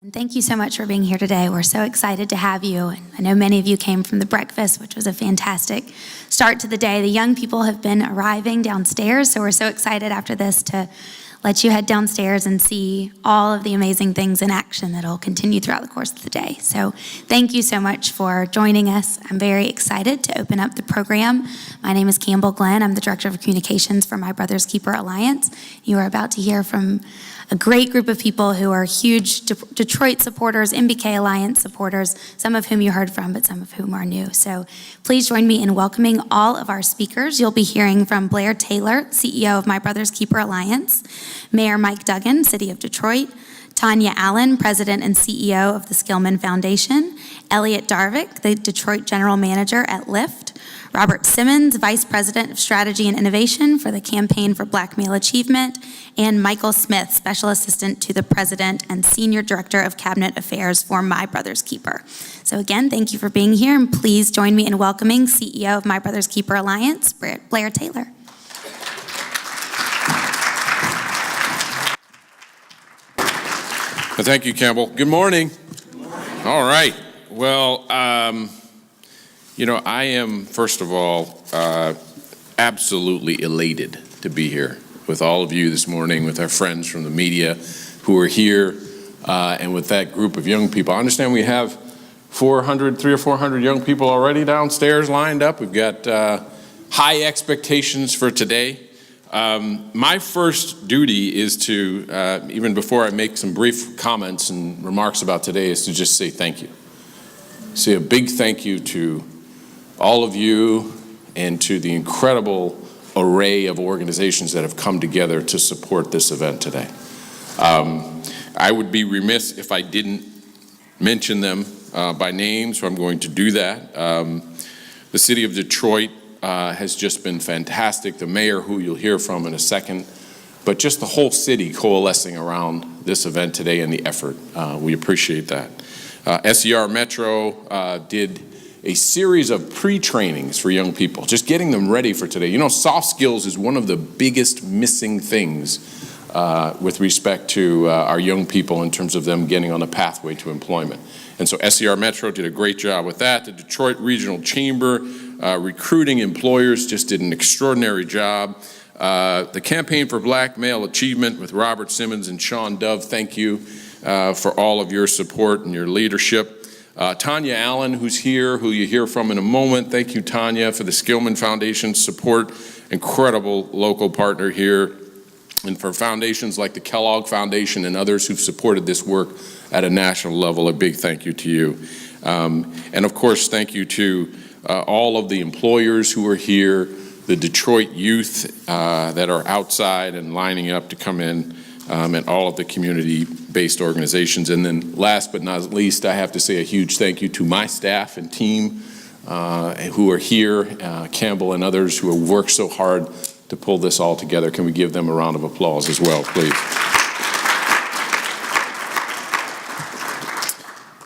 And thank you so much for being here today. We're so excited to have you. I know many of you came from the breakfast, which was a fantastic start to the day. The young people have been arriving downstairs, so we're so excited after this to let you head downstairs and see all of the amazing things in action that'll continue throughout the course of the day. So thank you so much for joining us. I'm very excited to open up the program. My name is Campbell Glenn. I'm the Director of Communications for My Brother's Keeper Alliance. You are about to hear from a great group of people who are huge Detroit supporters, MBK Alliance supporters, some of whom you heard from, but some of whom are new. So please join me in welcoming all of our speakers. You'll be hearing from Blair Taylor, CEO of My Brother's Keeper Alliance, Mayor Mike Duggan, City of Detroit, Tanya Allen, President and CEO of the Skillman Foundation, Elliot Darvik, the Detroit General Manager at Lyft, Robert Simmons, Vice President of Strategy and Innovation for the Campaign for Black Male Achievement, and Michael Smith, Special Assistant to the President and Senior Director of Cabinet Affairs for My Brother's Keeper. So again, thank you for being here, and please join me in welcoming CEO of My Brother's Keeper Alliance, Blair Taylor. Well, thank you, Campbell. Good morning. Good morning. All right. Well, I am, first of all, absolutely elated to be here with all of you this morning, with our friends from the media who are here, and with that group of young people. I understand we have 300 or 400 young people already downstairs lined up. We've got high expectations for today. My first duty is to, even before I make some brief comments and remarks about today, is to just say thank you. Say a big thank you to all of you and to the incredible array of organizations that have come together to support this event today. I would be remiss if I didn't mention them by name, so I'm going to do that. The City of Detroit has just been fantastic. The mayor, who you'll hear from in a second, but just the whole city coalescing around this event today and the effort. We appreciate that. SER Metro did a series of pre-trainings for young people, just getting them ready for today. You know, soft skills is one of the biggest missing things with respect to our young people in terms of them getting on a pathway to employment. And so SER Metro did a great job with that. The Detroit Regional Chamber, recruiting employers, just did an extraordinary job. The Campaign for Black Male Achievement with Robert Simmons and Sean Dove, thank you for all of your support and your leadership. Tanya Allen, who's here, who you hear from in a moment. Thank you, Tanya, for the Skillman Foundation support. Incredible local partner here. And for foundations like the Kellogg Foundation and others who've supported this work at a national level, a big thank you to you. And of course, thank you to all of the employers who are here, the Detroit youth that are outside and lining up to come in, and all of the community-based organizations. And then last but not least, I have to say a huge thank you to my staff and team who are here, Campbell and others who have worked so hard to pull this all together. Can we give them a round of applause as well, please?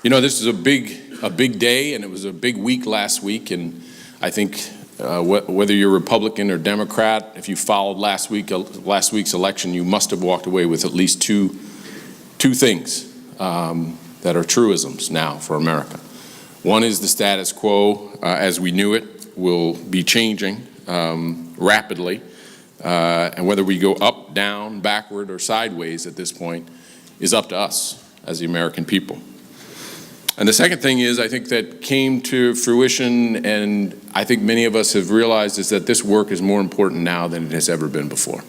You know, this is a big day, and it was a big week last week, and I think whether you're Republican or Democrat, if you followed last week's election, you must have walked away with at least two things that are truisms now for America. One is the status quo, as we knew it, will be changing rapidly, and whether we go up, down, backward, or sideways at this point is up to us as the American people. And the second thing is, I think that came to fruition, and I think many of us have realized, is that this work is more important now than it has ever been before.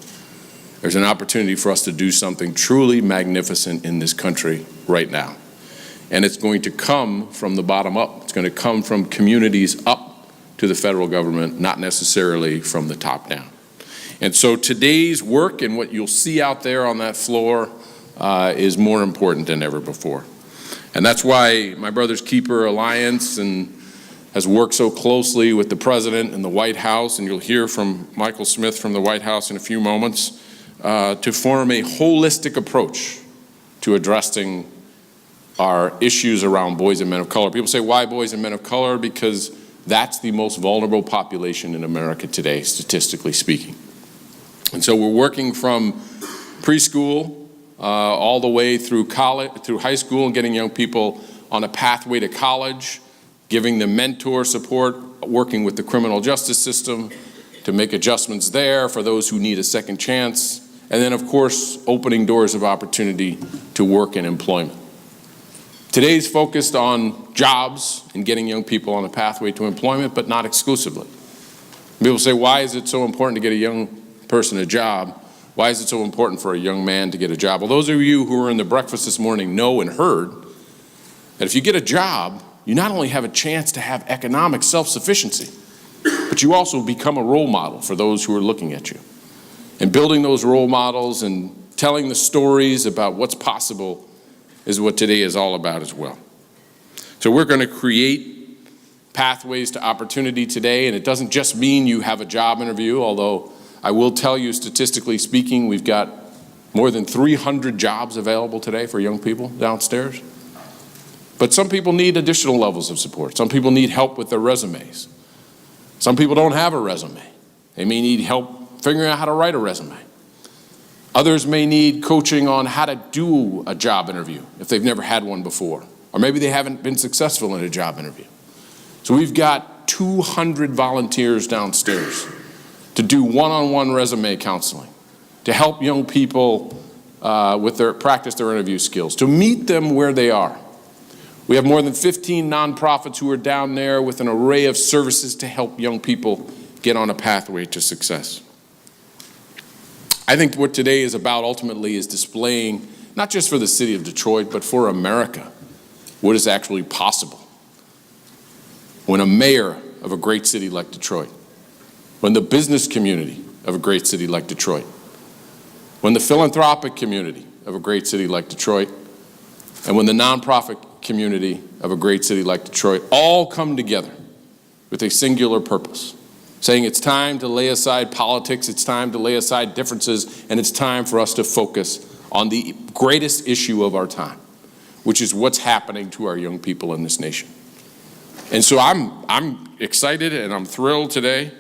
There's an opportunity for us to do something truly magnificent in this country right now. And it's going to come from the bottom up. It's going to come from communities up to the federal government, not necessarily from the top down. And so today's work and what you'll see out there on that floor is more important than ever before. And that's why My Brother's Keeper Alliance has worked so closely with the President and the White House, and you'll hear from Michael Smith from the White House in a few moments, to form a holistic approach to addressing our issues around boys and men of color. People say, why boys and men of color? Because that's the most vulnerable population in America today, statistically speaking. And so we're working from preschool all the way through college, through high school, and getting young people on a pathway to college, giving them mentor support, working with the criminal justice system to make adjustments there for those who need a second chance, and then, of course, opening doors of opportunity to work and employment. Today's focused on jobs and getting young people on a pathway to employment, but not exclusively. People say, why is it so important to get a young person a job? Why is it so important for a young man to get a job? Well, those of you who were in the breakfast this morning know and heard that if you get a job, you not only have a chance to have economic self-sufficiency, but you also become a role model for those who are looking at you. And building those role models and telling the stories about what's possible is what today is all about as well. So we're going to create pathways to opportunity today, and it doesn't just mean you have a job interview, although I will tell you, statistically speaking, we've got more than 300 jobs available today for young people downstairs. But some people need additional levels of support. Some people need help with their resumes. Some people don't have a resume. They may need help figuring out how to write a resume. Others may need coaching on how to do a job interview if they've never had one before, or maybe they haven't been successful in a job interview. So we've got 200 volunteers downstairs to do one-on-one resume counseling, to help young people practice their interview skills, to meet them where they are. We have more than 15 nonprofits who are down there with an array of services to help young people get on a pathway to success. I think what today is about ultimately is displaying, not just for the city of Detroit, but for America, what is actually possible when a mayor of a great city like Detroit, when the business community of a great city like Detroit, when the philanthropic community of a great city like Detroit, and when the nonprofit community of a great city like Detroit all come together with a singular purpose, saying it's time to lay aside politics, it's time to lay aside differences, and it's time for us to focus on the greatest issue of our time, which is what's happening to our young people in this nation. And so I'm excited and I'm thrilled today.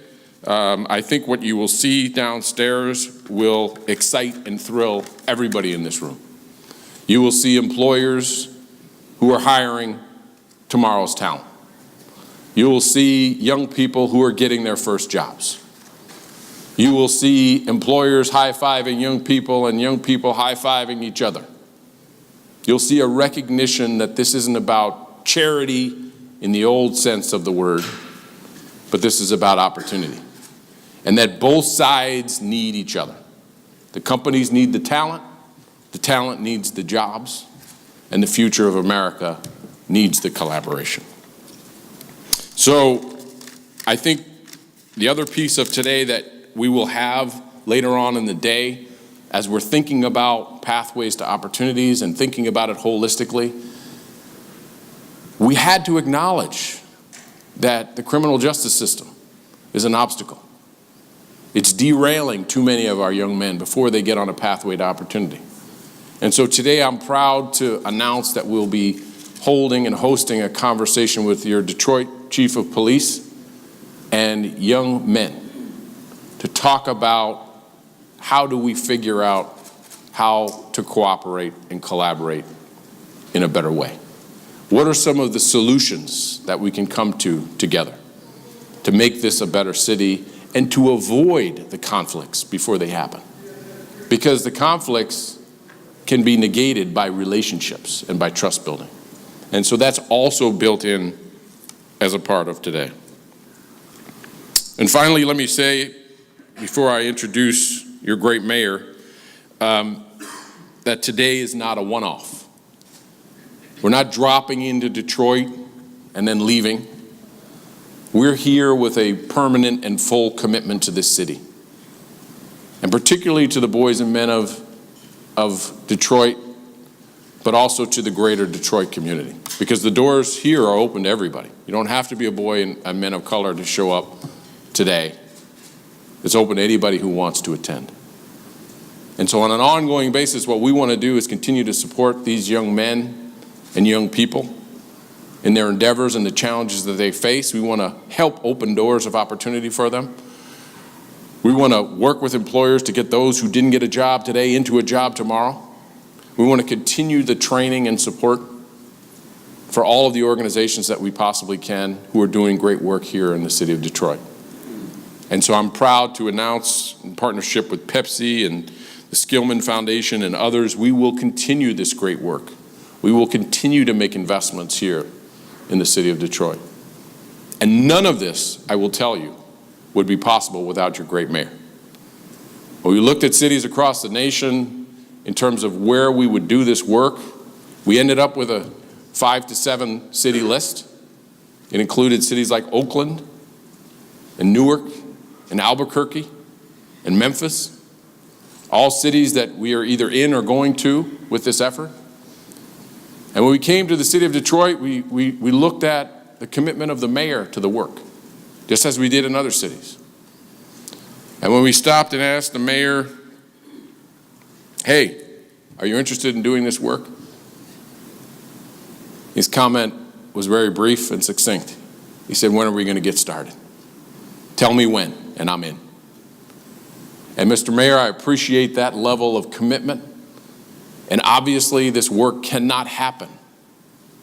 I think what you will see downstairs will excite and thrill everybody in this room. You will see employers who are hiring tomorrow's talent. You will see young people who are getting their first jobs. You will see employers high-fiving young people and young people high-fiving each other. You'll see a recognition that this isn't about charity in the old sense of the word, but this is about opportunity. And that both sides need each other. The companies need the talent needs the jobs, and the future of America needs the collaboration. So I think the other piece of today that we will have later on in the day, as we're thinking about pathways to opportunities and thinking about it holistically, we had to acknowledge that the criminal justice system is an obstacle. It's derailing too many of our young men before they get on a pathway to opportunity. And so today I'm proud to announce that we'll be holding and hosting a conversation with your Detroit Chief of Police and young men to talk about how do we figure out how to cooperate and collaborate in a better way. What are some of the solutions that we can come to together to make this a better city and to avoid the conflicts before they happen? Because the conflicts can be negated by relationships and by trust building. And so that's also built in as a part of today. And finally, let me say, before I introduce your great mayor, that today is not a one-off. We're not dropping into Detroit and then leaving. We're here with a permanent and full commitment to this city, and particularly to the boys and men of Detroit, but also to the greater Detroit community, because the doors here are open to everybody. You don't have to be a boy and a man of color to show up today. It's open to anybody who wants to attend. And so on an ongoing basis, what we want to do is continue to support these young men and young people in their endeavors and the challenges that they face. We want to help open doors of opportunity for them. We want to work with employers to get those who didn't get a job today into a job tomorrow. We want to continue the training and support for all of the organizations that we possibly can who are doing great work here in the city of Detroit. And so I'm proud to announce, in partnership with Pepsi and the Skillman Foundation and others, we will continue this great work. We will continue to make investments here in the city of Detroit. And none of this, I will tell you, would be possible without your great mayor. When we looked at cities across the nation in terms of where we would do this work, we ended up with a 5 to 7 city list. It included cities like Oakland and Newark and Albuquerque and Memphis, all cities that we are either in or going to with this effort. And when we came to the city of Detroit, we looked at the commitment of the mayor to the work, just as we did in other cities. And when we stopped and asked the mayor, hey, are you interested in doing this work? His comment was very brief and succinct. He said, when are we going to get started? Tell me when, and I'm in. And Mr. Mayor, I appreciate that level of commitment. And obviously, this work cannot happen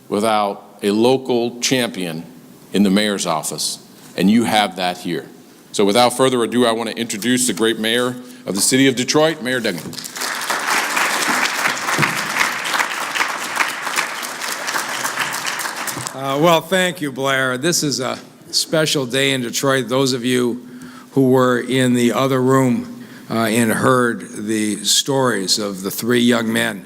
without a local champion in the mayor's office, and you have that here. So without further ado, I want to introduce the great mayor of the city of Detroit, Mayor Duggan. Well, thank you, Blair. This is a special day in Detroit. Those of you who were in the other room and heard the stories of the 3 young men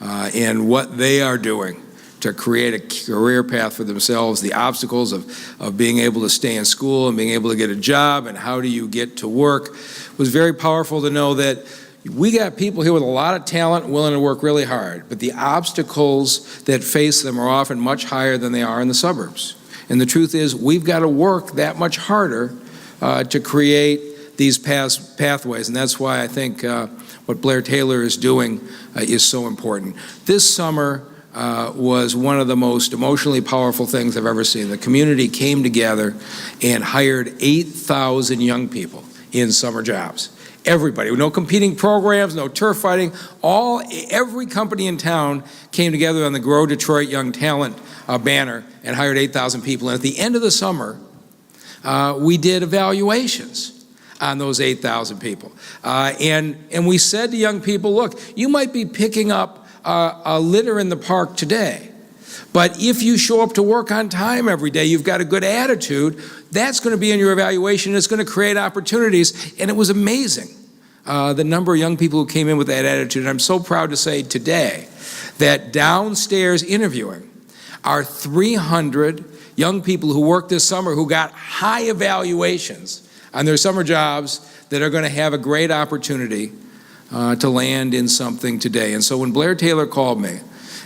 and what they are doing to create a career path for themselves, the obstacles of being able to stay in school and being able to get a job and how do you get to work, was very powerful to know that we got people here with a lot of talent, willing to work really hard, but the obstacles that face them are often much higher than they are in the suburbs. And the truth is, we've got to work that much harder to create these pathways, and that's why I think what Blair Taylor is doing is so important. This summer was one of the most emotionally powerful things I've ever seen. The community came together and hired 8,000 young people in summer jobs. Everybody, no competing programs, no turf fighting. Every company in town came together on the Grow Detroit Young Talent banner and hired 8,000 people. And at the end of the summer, we did evaluations on those 8,000 people. And we said to young people, look, you might be picking up a litter in the park today, but if you show up to work on time every day, you've got a good attitude, that's going to be in your evaluation, and it's going to create opportunities. And it was amazing, the number of young people who came in with that attitude. And I'm so proud to say today that downstairs interviewing are 300 young people who worked this summer who got high evaluations on their summer jobs that are going to have a great opportunity to land in something today. And so when Blair Taylor called me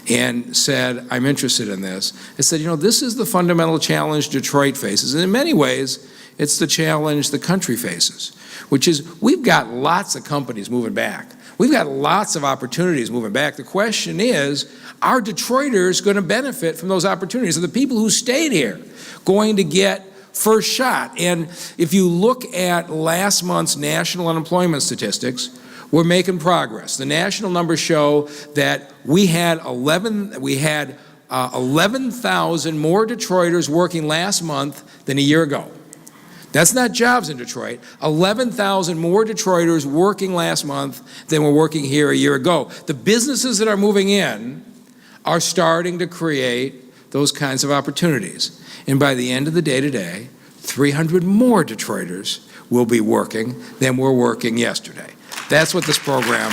and said, I'm interested in this, I said, you know, this is the fundamental challenge Detroit faces. And in many ways, it's the challenge the country faces, which is we've got lots of companies moving back. We've got lots of opportunities moving back. The question is, are Detroiters going to benefit from those opportunities? Are the people who stayed here going to get first shot? And if you look at last month's national unemployment statistics, we're making progress. The national numbers show that we had 11,000 more Detroiters working last month than a year ago. That's not jobs in Detroit. 11,000 more Detroiters working last month than were working here a year ago. The businesses that are moving in are starting to create those kinds of opportunities. And by the end of the day today, 300 more Detroiters will be working than were working yesterday. That's what this program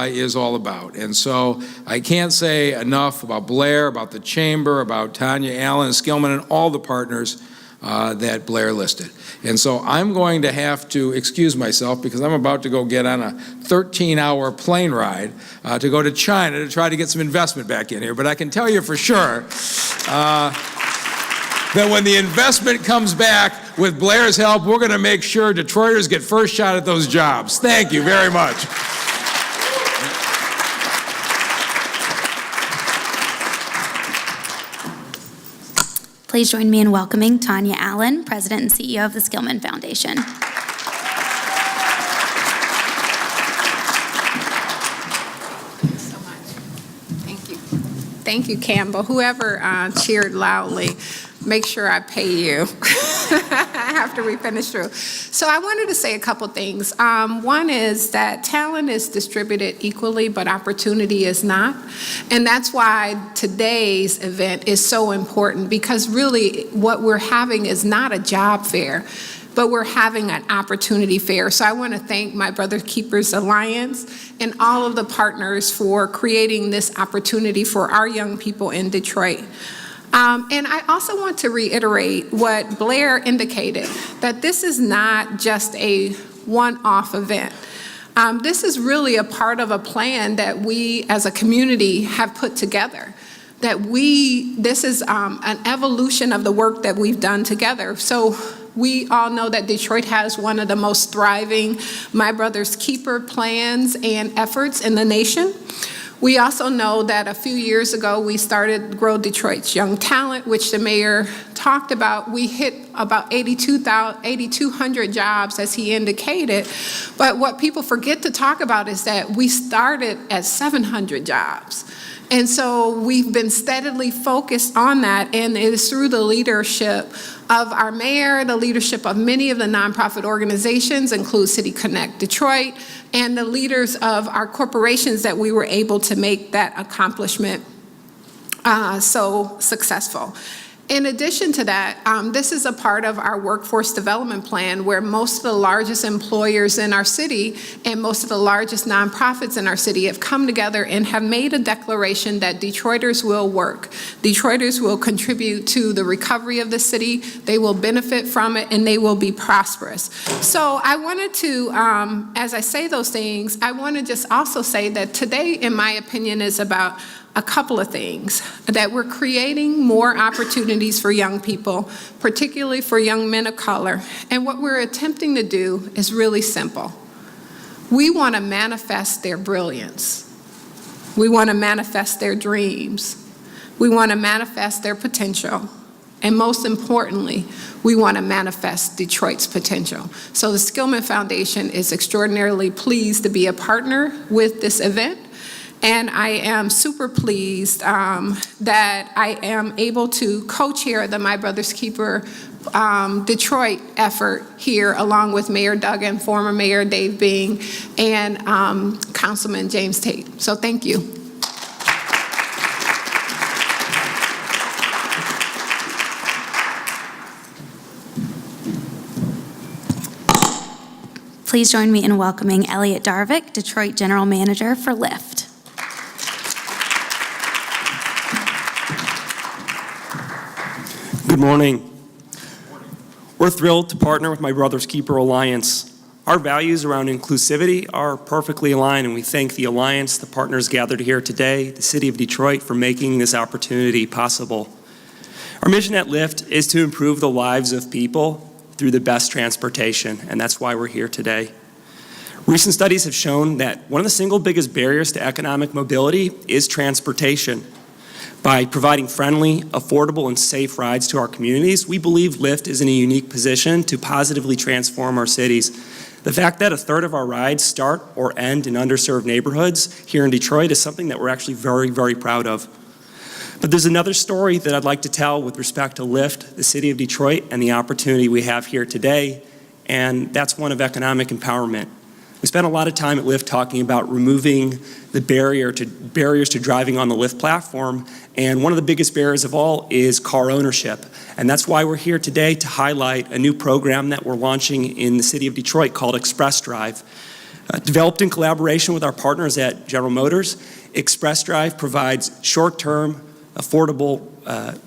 is all about. And so I can't say enough about Blair, about the Chamber, about Tanya Allen, Skillman, and all the partners that Blair listed. And so I'm going to have to excuse myself because I'm about to go get on a 13-hour plane ride to go to China to try to get some investment back in here. But I can tell you for sure that when the investment comes back with Blair's help, we're going to make sure Detroiters get first shot at those jobs. Thank you very much. Please join me in welcoming Tanya Allen, President and CEO of the Skillman Foundation. Thank you, Campbell. Whoever cheered loudly, make sure I pay you after we finish through. So I wanted to say a couple things. One is that talent is distributed equally, but opportunity is not. And that's why today's event is so important, because really what we're having is not a job fair, but we're having an opportunity fair. So I want to thank my Brother Keepers Alliance and all of the partners for creating this opportunity for our young people in Detroit. And I also want to reiterate what Blair indicated, that this is not just a one-off event. This is really a part of a plan that we as a community have put together. This is an evolution of the work that we've done together. So we all know that Detroit has one of the most thriving My Brother's Keeper plans and efforts in the nation. We also know that a few years ago, we started Grow Detroit's Young Talent, which the mayor talked about. We hit about 8,200 jobs, as he indicated. But what people forget to talk about is that we started at 700 jobs. And so we've been steadily focused on that, and it is through the leadership of our mayor, the leadership of many of the nonprofit organizations, include City Connect Detroit, and the leaders of our corporations that we were able to make that accomplishment so successful. In addition to that, this is a part of our workforce development plan, where most of the largest employers in our city and most of the largest nonprofits in our city have come together and have made a declaration that Detroiters will work. Detroiters will contribute to the recovery of the city, they will benefit from it, and they will be prosperous. So I wanted to, as I say those things, I want to just also say that today, in my opinion, is about a couple of things, that we're creating more opportunities for young people, particularly for young men of color. And what we're attempting to do is really simple. We want to manifest their brilliance. We want to manifest their dreams. We want to manifest their potential. And most importantly, we want to manifest Detroit's potential. So the Skillman Foundation is extraordinarily pleased to be a partner with this event. And I am super pleased that I am able to co-chair the My Brother's Keeper Detroit effort here, along with Mayor Duggan, former Mayor Dave Bing, and Councilman James Tate. So thank you. Please join me in welcoming Elliot Darvik, Detroit General Manager for Lyft. Good morning. We're thrilled to partner with My Brother's Keeper Alliance. Our values around inclusivity are perfectly aligned, and we thank the Alliance, the partners gathered here today, the City of Detroit, for making this opportunity possible. Our mission at Lyft is to improve the lives of people through the best transportation, and that's why we're here today. Recent studies have shown that one of the single biggest barriers to economic mobility is transportation. By providing friendly, affordable, and safe rides to our communities, we believe Lyft is in a unique position to positively transform our cities. The fact that a third of our rides start or end in underserved neighborhoods here in Detroit is something that we're actually very, very proud of. But there's another story that I'd like to tell with respect to Lyft, the City of Detroit, and the opportunity we have here today, and that's one of economic empowerment. We spent a lot of time at Lyft talking about removing the barriers to driving on the Lyft platform, and one of the biggest barriers of all is car ownership. And that's why we're here today to highlight a new program that we're launching in the City of Detroit called Express Drive. Developed in collaboration with our partners at General Motors, Express Drive provides short-term, affordable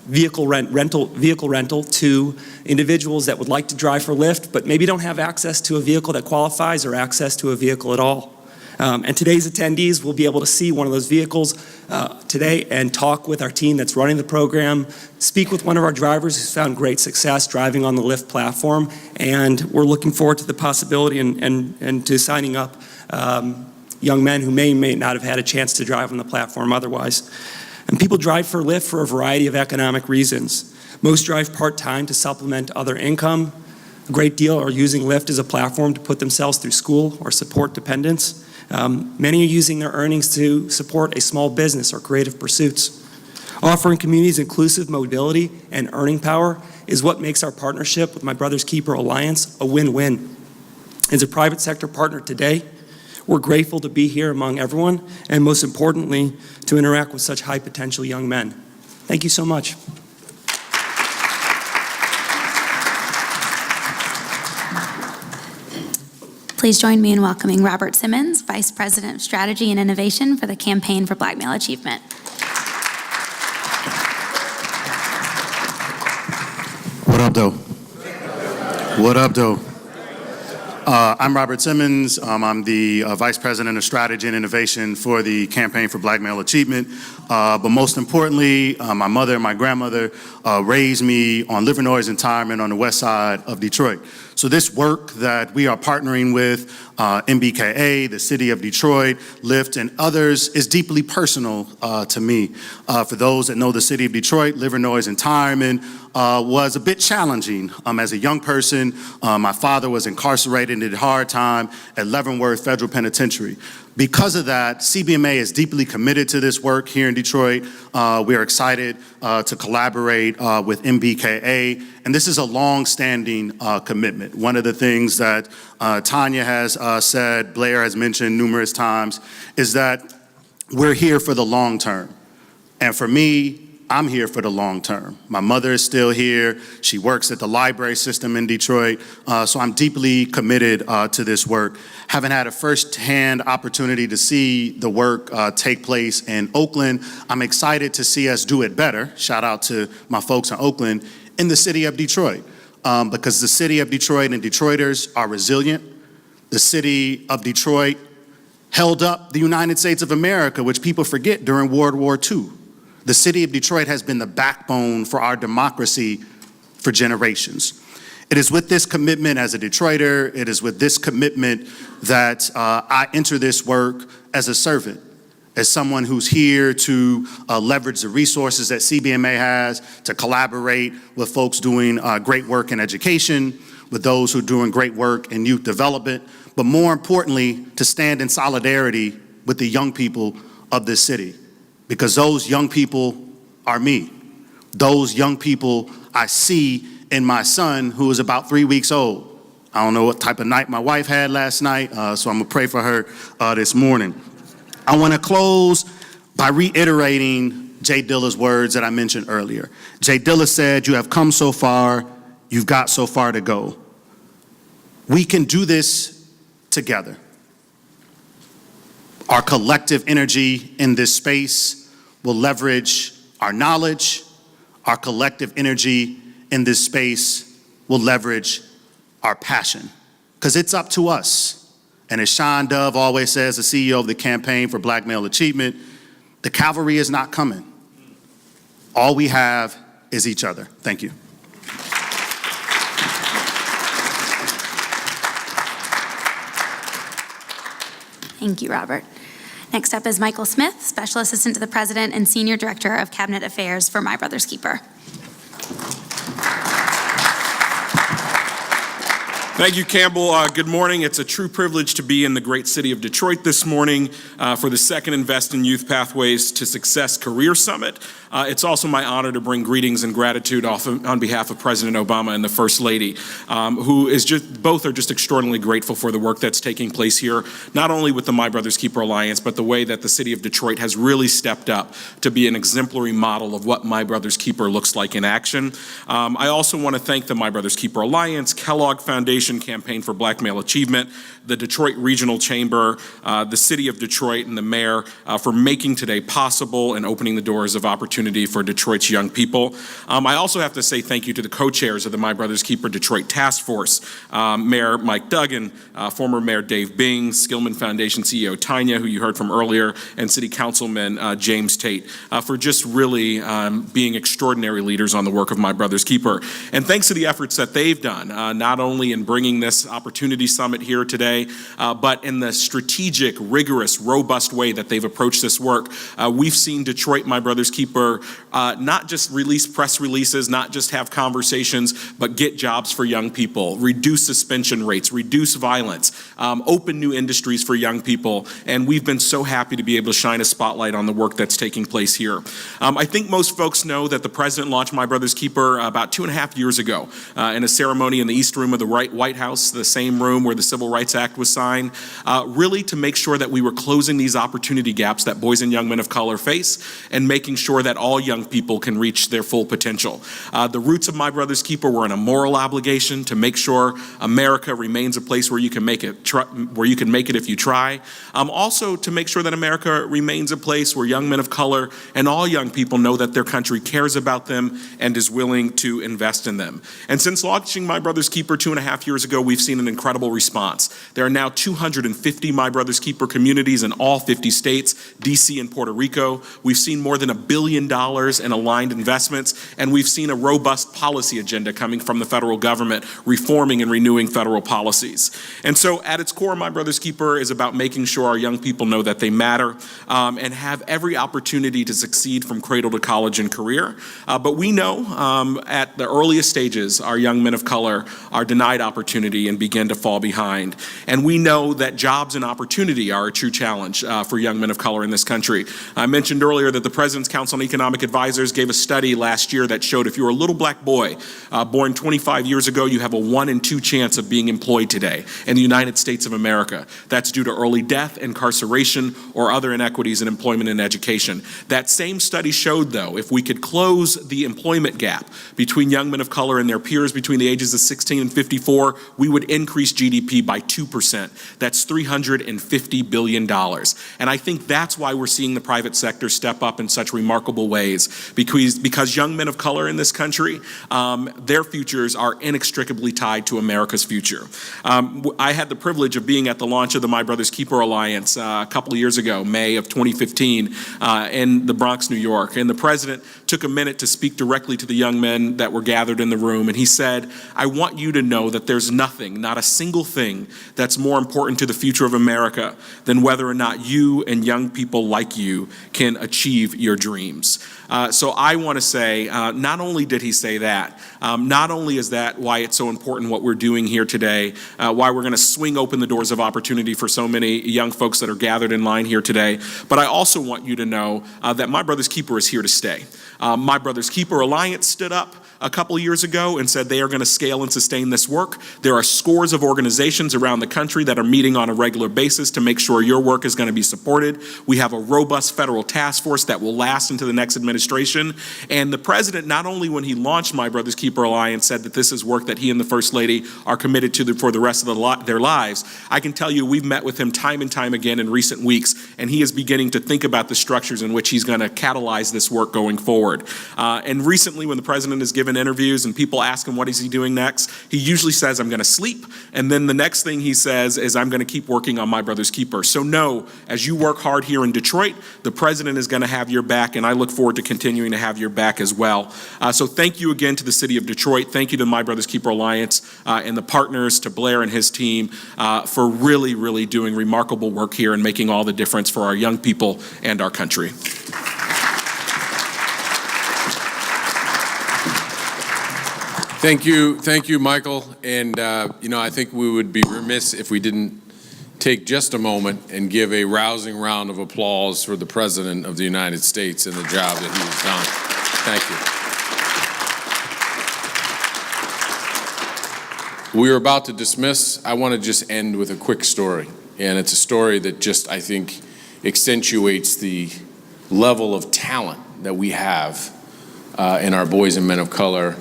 vehicle rental to individuals that would like to drive for Lyft, but maybe don't have access to a vehicle that qualifies or access to a vehicle at all. And today's attendees will be able to see one of those vehicles today and talk with our team that's running the program, speak with one of our drivers who's found great success driving on the Lyft platform, and we're looking forward to the possibility and to signing up young men who may not have had a chance to drive on the platform otherwise. And people drive for Lyft for a variety of economic reasons. Most drive part-time to supplement other income. A great deal are using Lyft as a platform to put themselves through school or support dependents. Many are using their earnings to support a small business or creative pursuits. Offering communities inclusive mobility and earning power is what makes our partnership with My Brother's Keeper Alliance a win-win. As a private sector partner today, we're grateful to be here among everyone, and most importantly, to interact with such high potential young men. Thank you so much. Please join me in welcoming Robert Simmons, Vice President of Strategy and Innovation for the Campaign for Black Male Achievement. What up, though? What up, though? I'm Robert Simmons. I'm the Vice President of Strategy and Innovation for the Campaign for Black Male Achievement. But most importantly, my mother and my grandmother raised me on Livernois and Tyreman on the west side of Detroit. So this work that we are partnering with MBK, the City of Detroit, Lyft, and others is deeply personal to me. For those that know the City of Detroit, Livernois and Tyreman was a bit challenging. As a young person, my father was incarcerated and did hard time at Leavenworth Federal Penitentiary. Because of that, CBMA is deeply committed to this work here in Detroit. We are excited to collaborate with MBKA, and this is a long-standing commitment. One of the things that Tanya has said, Blair has mentioned numerous times, is that we're here for the long term. And for me, I'm here for the long term. My mother is still here. She works at the library system in Detroit. So I'm deeply committed to this work. Having had a firsthand opportunity to see the work take place in Oakland, I'm excited to see us do it better. Shout out to my folks in Oakland, in the city of Detroit. Because the city of Detroit and Detroiters are resilient. The city of Detroit held up the United States of America, which people forget during World War II. The city of Detroit has been the backbone for our democracy for generations. It is with this commitment as a Detroiter, it is with this commitment that I enter this work as a servant, as someone who's here to leverage the resources that CBMA has, to collaborate with folks doing great work in education, with those who are doing great work in youth development, but more importantly, to stand in solidarity with the young people of this city. Because those young people are me. Those young people I see in my son, who is about 3 weeks old. I don't know what type of night my wife had last night, so I'm gonna pray for her this morning. I wanna close by reiterating Jay Dilla's words that I mentioned earlier. Jay Dilla said, "You have come so far, you've got so far to go." We can do this together. Our collective energy in this space will leverage our knowledge. Our collective energy in this space will leverage our passion, because it's up to us. And as Sean Dove always says, the CEO of the Campaign for Black Male Achievement, the cavalry is not coming. All we have is each other. Thank you. Thank you, Robert. Next up is Michael Smith, Special Assistant to the President and Senior Director of Cabinet Affairs for My Brother's Keeper. Thank you, Campbell. Good morning. It's a true privilege to be in the great city of Detroit this morning for the second Invest in Youth Pathways to Success Career Summit. It's also my honor to bring greetings and gratitude on behalf of President Obama and the First Lady, who is both are just extraordinarily grateful for the work that's taking place here, not only with the My Brother's Keeper Alliance, but the way that the city of Detroit has really stepped up to be an exemplary model of what My Brother's Keeper looks like in action. I also want to thank the My Brother's Keeper Alliance, Kellogg Foundation, Campaign for Black Male Achievement, the Detroit Regional Chamber, the City of Detroit, and the Mayor for making today possible and opening the doors of opportunity for Detroit's young people. I also have to say thank you to the co-chairs of the My Brother's Keeper Detroit Task Force, Mayor Mike Duggan, former Mayor Dave Bing, Skillman Foundation CEO Tanya, who you heard from earlier, and City Councilman James Tate, for just really being extraordinary leaders on the work of My Brother's Keeper. And thanks to the efforts that they've done, not only in bringing this Opportunity Summit here today, but in the strategic, rigorous, robust way that they've approached this work. We've seen Detroit, My Brother's Keeper, not just release press releases, not just have conversations, but get jobs for young people, reduce suspension rates, reduce violence, open new industries for young people, and we've been so happy to be able to shine a spotlight on the work that's taking place here. I think most folks know that the president launched My Brother's Keeper about 2.5 years ago in a ceremony in the East Room of the White House, the same room where the Civil Rights Act was signed, really to make sure that we were closing these opportunity gaps that boys and young men of color face and making sure that all young people can reach their full potential. The roots of My Brother's Keeper were in a moral obligation to make sure America remains a place where you can make it, if you try. Also to make sure that America remains a place where young men of color and all young people know that their country cares about them and is willing to invest in them. And since launching My Brother's Keeper 2.5 years ago, we've seen an incredible response. There are now 250 My Brother's Keeper communities in all 50 states, DC and Puerto Rico. We've seen more than $1 billion in aligned investments, and we've seen a robust policy agenda coming from the federal government, reforming and renewing federal policies. And so at its core, My Brother's Keeper is about making sure our young people know that they matter and have every opportunity to succeed from cradle to college and career. But we know at the earliest stages, our young men of color are denied opportunity and begin to fall behind. And we know that jobs and opportunity are a true challenge for young men of color in this country. I mentioned earlier that the President's Council on Economic Advisors gave a study last year that showed if you're a little black boy born 25 years ago, you have a 1 in 2 chance of being employed today in the United States of America. That's due to early death, incarceration, or other inequities in employment and education. That same study showed, though, if we could close the employment gap between young men of color and their peers between the ages of 16 and 54, we would increase GDP by 2%. That's $350 billion. And I think that's why we're seeing the private sector step up in such remarkable ways, because young men of color in this country, their futures are inextricably tied to America's future. I had the privilege of being at the launch of the My Brother's Keeper Alliance a couple of years ago, May of 2015, in the Bronx, New York. And the president took a minute to speak directly to the young men that were gathered in the room. And he said, I want you to know that there's nothing, not a single thing, that's more important to the future of America than whether or not you and young people like you can achieve your dreams. So I want to say, not only did he say that, not only is that why it's so important what we're doing here today, why we're going to swing open the doors of opportunity for so many young folks that are gathered in line here today, but I also want you to know that My Brother's Keeper is here to stay. My Brother's Keeper Alliance stood up a couple of years ago and said they are going to scale and sustain this work. There are scores of organizations around the country that are meeting on a regular basis to make sure your work is going to be supported. We have a robust federal task force that will last into the next administration. And the president, not only when he launched My Brother's Keeper Alliance, said that this is work that he and the First Lady are committed to for the rest of their lives, I can tell you we've met with him time and time again in recent weeks, and he is beginning to think about the structures in which he's going to catalyze this work going forward. And recently, when the president has given interviews and people ask him what is he doing next, he usually says, I'm going to sleep. And then the next thing he says is, I'm going to keep working on My Brother's Keeper. So know, as you work hard here in Detroit, the president is going to have your back, and I look forward to continuing to have your back as well. So thank you again to the city of Detroit. Thank you to My Brother's Keeper Alliance and the partners, to Blair and his team, for really, really doing remarkable work here and making all the difference for our young people and our country. Thank you, Michael. And, I think we would be remiss if we didn't take just a moment and give a rousing round of applause for the President of the United States and the job that he has done. Thank you. We are about to dismiss. I want to just end with a quick story. And it's a story that just, I think, accentuates the level of talent that we have in our boys and men of color,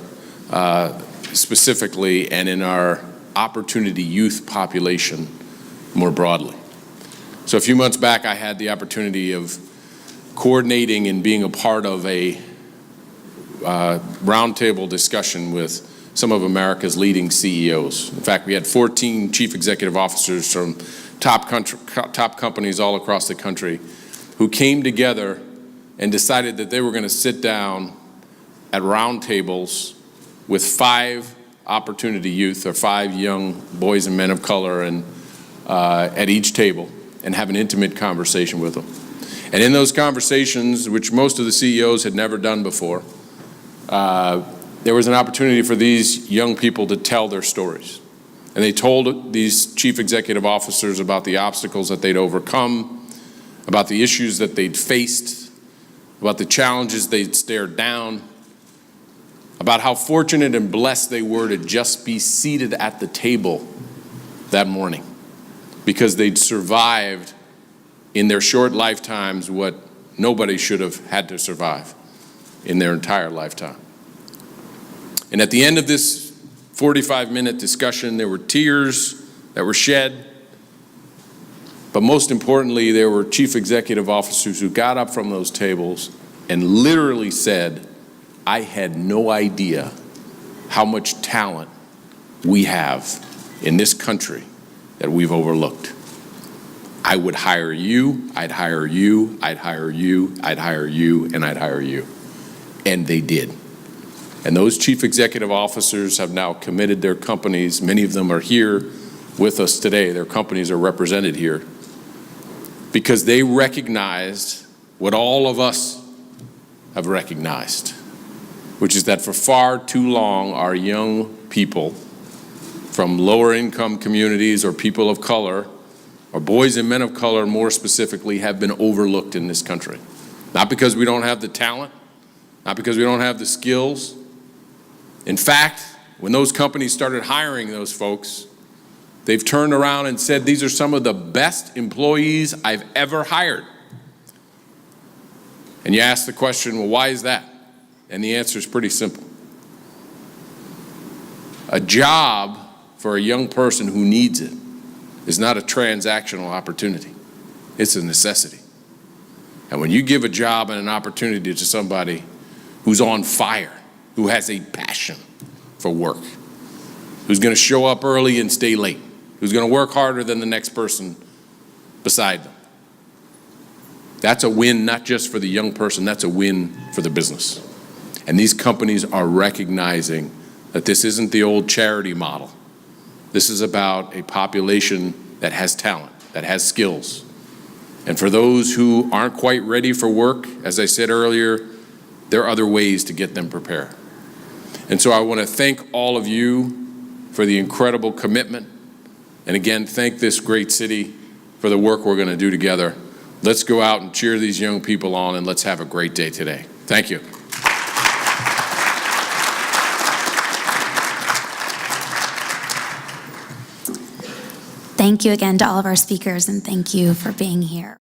specifically, and in our opportunity youth population more broadly. So a few months back, I had the opportunity of coordinating and being a part of a roundtable discussion with some of America's leading CEOs. In fact, we had 14 chief executive officers from top companies all across the country who came together and decided that they were going to sit down at roundtables with 5 opportunity youth, or 5 young boys and men of color, and at each table, and have an intimate conversation with them. And in those conversations, which most of the CEOs had never done before, there was an opportunity for these young people to tell their stories. And they told these chief executive officers about the obstacles that they'd overcome, about the issues that they'd faced, about the challenges they'd stared down, about how fortunate and blessed they were to just be seated at the table that morning, because they'd survived in their short lifetimes what nobody should have had to survive in their entire lifetime. And at the end of this 45-minute discussion, there were tears that were shed, but most importantly, there were chief executive officers who got up from those tables and literally said, "I had no idea how much talent we have in this country that we've overlooked. I would hire you, I'd hire you, I'd hire you, I'd hire you, and I'd hire you." And they did. And those chief executive officers have now committed their companies. Many of them are here with us today. Their companies are represented here because they recognized what all of us have recognized, which is that for far too long, our young people from lower income communities or people of color, or boys and men of color more specifically, have been overlooked in this country. Not because we don't have the talent, not because we don't have the skills. In fact, when those companies started hiring those folks, they've turned around and said, "These are some of the best employees I've ever hired." And you ask the question, well, why is that? And the answer is pretty simple. A job for a young person who needs it is not a transactional opportunity. It's a necessity. And when you give a job and an opportunity to somebody who's on fire, who has a passion for work, who's going to show up early and stay late, who's going to work harder than the next person beside them, that's a win not just for the young person, that's a win for the business. And these companies are recognizing that this isn't the old charity model. This is about a population that has talent, that has skills. And for those who aren't quite ready for work, as I said earlier, there are other ways to get them prepared. And so I want to thank all of you for the incredible commitment. And again, thank this great city for the work we're going to do together. Let's go out and cheer these young people on, and let's have a great day today. Thank you. Thank you again to all of our speakers, and thank you for being here.